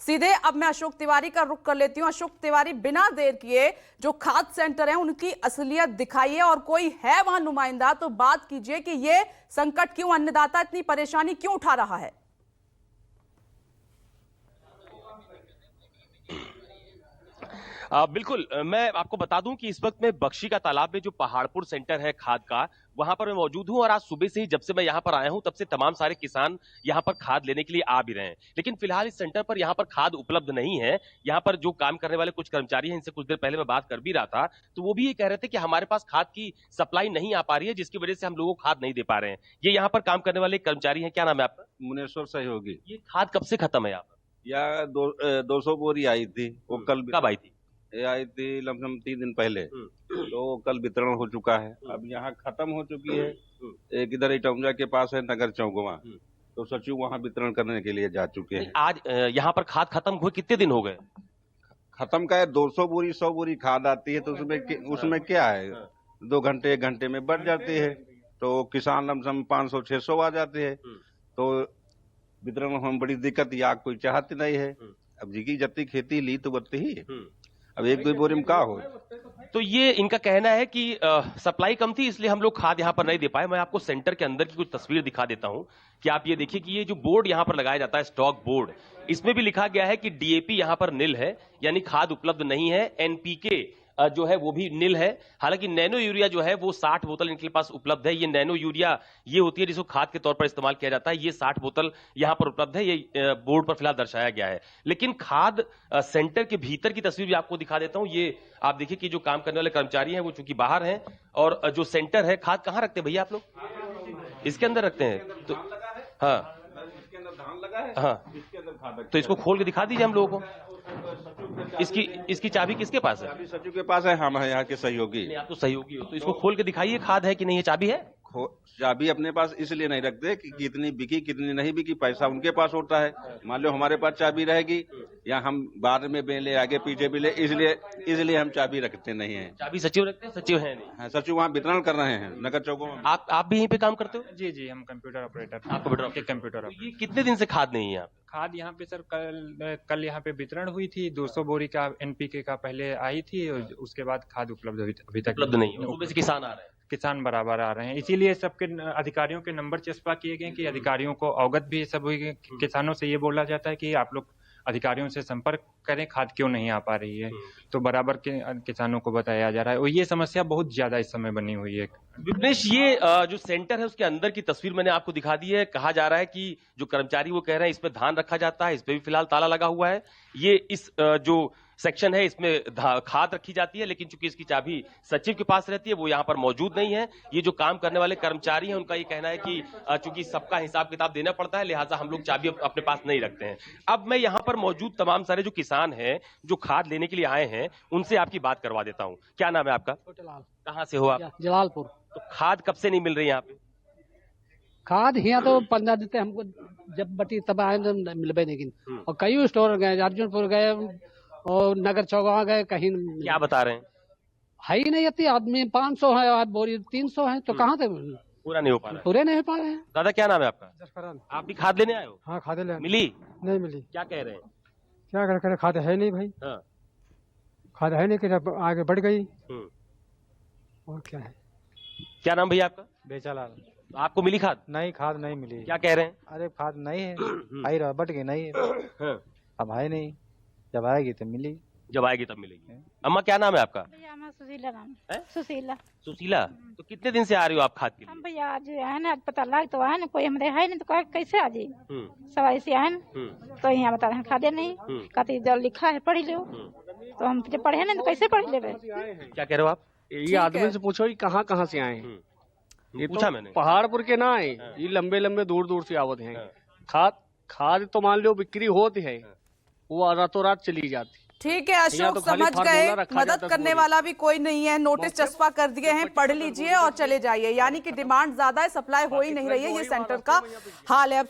सीधे अब मैं अशोक तिवारी का रुख कर लेती हूं। अशोक तिवारी, बिना देर किए जो खाद्य सेंटर है उनकी असलियत दिखाइए, और कोई है वहां नुमाइंदा तो बात कीजिए कि ये संकट क्यों, अन्नदाता इतनी परेशानी क्यों उठा रहा है। बिल्कुल, मैं आपको बता दूं कि इस वक्त मैं बख्शी का तालाब में जो पहाड़पुर सेंटर है खाद का, वहां पर मैं मौजूद हूं। और आज सुबह से ही जब से मैं यहां पर आया हूं तब से तमाम सारे किसान यहां पर खाद लेने के लिए आ भी रहे हैं, लेकिन फिलहाल इस सेंटर पर यहां पर खाद उपलब्ध नहीं है। यहां पर जो काम करने वाले कुछ कर्मचारी हैं, इनसे कुछ देर पहले मैं बात कर भी रहा था, तो वो भी ये कह रहे थे कि हमारे पास खाद की सप्लाई नहीं आ पा रही है, जिसकी वजह से हम लोगों को खाद नहीं दे पा रहे हैं। ये यहाँ पर काम करने वाले कर्मचारी हैं। क्या नाम है आपका? मुनेश्वर सहयोगी। ये खाद कब से खत्म है यहाँ पर? या 200 बोरी आई थी, वो कल कब आई थी? ये आई थी लमसम 3 दिन पहले, तो कल वितरण हो चुका है। अब यहाँ खत्म हो चुकी है। एक इधर इटौंजा के पास है नगर चौक, वहाँ तो सचिव वहाँ वितरण करने के लिए जा चुके हैं। आज यहाँ पर खाद खत्म हुए कितने दिन हो गए? खत्म का है 200 बोरी 100 बोरी खाद आती है, तो उसमें क्या है, 2 घंटे 1 घंटे में बढ़ जाती है, तो किसान लमसम 500-600 आ जाते हैं, तो वितरण में बड़ी दिक्कत या कोई चाहती नहीं है। अब जिकी जत्ती खेती ली तो बत्ती ही, अब 1-2 बोरी में क्या हो। तो ये इनका कहना है कि सप्लाई कम थी, इसलिए हम लोग खाद यहाँ पर नहीं दे पाए। मैं आपको सेंटर के अंदर की कुछ तस्वीर दिखा देता हूँ कि आप ये देखिए कि ये जो बोर्ड यहाँ पर लगाया जाता है, स्टॉक बोर्ड, इसमें भी लिखा गया है कि डीएपी यहाँ पर निल है, यानी खाद उपलब्ध नहीं है। एनपीके जो है वो भी निल है। हालांकि नैनो यूरिया जो है वो 60 बोतल इनके पास उपलब्ध है। ये नैनो यूरिया ये होती है जिसको खाद के तौर पर इस्तेमाल किया जाता है। ये 60 बोतल यहाँ पर उपलब्ध है, ये बोर्ड पर फिलहाल दर्शाया गया है। लेकिन खाद सेंटर के भीतर की तस्वीर भी आपको दिखा देता हूँ। ये आप देखिए कि जो काम करने वाले कर्मचारी हैं वो चूंकि बाहर हैं, और जो सेंटर है, खाद कहाँ रखते हैं भैया आप लोग? इसके अंदर रखते हैं। तो हाँ, इसके अंदर धान लगा है, हाँ, इसके अंदर खाद। तो इसको खोल के दिखा दीजिए हम लोगों को। इसकी चाबी किसके पास है? चाबी सचिव के पास है, हम यहाँ के सहयोगी। आप तो सहयोगी हो, तो इसको खोल के दिखाइए, खाद है कि नहीं है, चाबी है? चाबी अपने पास इसलिए नहीं रखते कि कितनी बिकी कितनी नहीं बिकी, पैसा उनके पास होता है। मान लो हमारे पास चाबी रहेगी या हम बाद में बेले आगे पीछे भी ले, इसलिए हम चाबी रखते नहीं है। चाबी सचिव रखते हैं? सचिव है नहीं? हाँ, सचिव वहाँ वितरण कर रहे हैं नगर चौकों में। आप भी यहीं पे काम करते हो? जी जी, हम कंप्यूटर ऑपरेटर। आप कंप्यूटर कंप्यूटर ये कितने दिन से खाद नहीं है यहाँ? खाद यहाँ पे सर कल यहाँ पे वितरण हुई थी। 200 बोरी का एनपीके का पहले आई थी, और उसके बाद खाद उपलब्ध अभी तक उपलब्ध नहीं है। सुबह से किसान आ रहे हैं? किसान बराबर आ रहे हैं, इसीलिए सबके अधिकारियों के नंबर चस्पा किए गए कि अधिकारियों को अवगत भी सब हुई। किसानों से ये बोला जाता है कि आप लोग अधिकारियों से संपर्क करें, खाद क्यों नहीं आ पा रही है, तो बराबर के किसानों को बताया जा रहा है। और ये समस्या बहुत ज्यादा इस समय बनी हुई है। विघ्नेश, ये जो सेंटर है उसके अंदर की तस्वीर मैंने आपको दिखा दी है। कहा जा रहा है कि जो कर्मचारी वो कह रहे हैं इसमें धान रखा जाता है, इस पे भी फिलहाल ताला लगा हुआ है। ये इस जो सेक्शन है इसमें खाद रखी जाती है, लेकिन चूंकि इसकी चाबी सचिव के पास रहती है, वो यहाँ पर मौजूद नहीं है। ये जो काम करने वाले कर्मचारी हैं उनका ये कहना है कि चूंकि सबका हिसाब किताब देना पड़ता है, लिहाजा हम लोग चाबी अपने पास नहीं रखते हैं। अब मैं यहाँ पर मौजूद तमाम सारे जो किसान हैं जो खाद लेने के लिए आए हैं, उनसे आपकी बात करवा देता हूँ। क्या नाम है आपका? कहाँ से हो आप? जलालपुर। तो खाद कब से नहीं मिल रही यहाँ पे? खाद यहाँ तो 15 देते हमको, जब बटी तब आए तो मिलबे नहीं। और कई स्टोर गए, अर्जुनपुर गए और नगर चौक गए, कहीं क्या बता रहे हैं? है ही नहीं। इतनी आदमी 500 है, बोरी 300 है, तो कहाँ से पूरा नहीं हो पा रहा है? पूरे नहीं हो पा रहे हैं। दादा, क्या नाम है आपका? आप भी खाद लेने आए हो? हाँ, खाद ले। मिली? नहीं मिली। क्या कह रहे हैं? क्या करे, खाद है नहीं भाई। हाँ। खाद है नहीं कि आगे बढ़ गई। और क्या है? क्या नाम भैया आपका? बेचालाल। आपको मिली खाद? नहीं, खाद नहीं मिली। क्या कह रहे हैं? अरे खाद नहीं है, आई रहा बढ़ गई नहीं है। अब है नहीं, जब आएगी तो मिली। जब आएगी तब मिलेगी। अम्मा, क्या नाम है आपका? भैया सुशीला नाम है? सुशीला। सुशीला, तो कितने दिन से आ रही हो आप खाद के लिए? हम भैया आज है ना, आज पता लग तो आए ना, कोई हमारे है नहीं, तो कैसे आ जी सवाई से आए ना, तो यहाँ बता रहे हैं खादे नहीं, कहते जो लिखा है पढ़ी लो, तो हम जब पढ़े नहीं तो कैसे पढ़ ले। क्या कह रहे हो आप? ये आदमी से पूछो कि कहाँ से आए हैं। ये पूछा तो मैंने। पहाड़पुर के ना है, ये लंबे लंबे दूर से आवत हैं। खाद तो मान लो बिक्री होती है, वो रातों रात चली जाती। ठीक है अशोक, समझ गए। मदद करने वाला भी कोई नहीं है, नोटिस चस्पा कर दिए हैं, पढ़ लीजिए और चले जाइए। यानी कि डिमांड ज्यादा है, सप्लाई हो ही नहीं रही है, ये सेंटर का हाल है। अब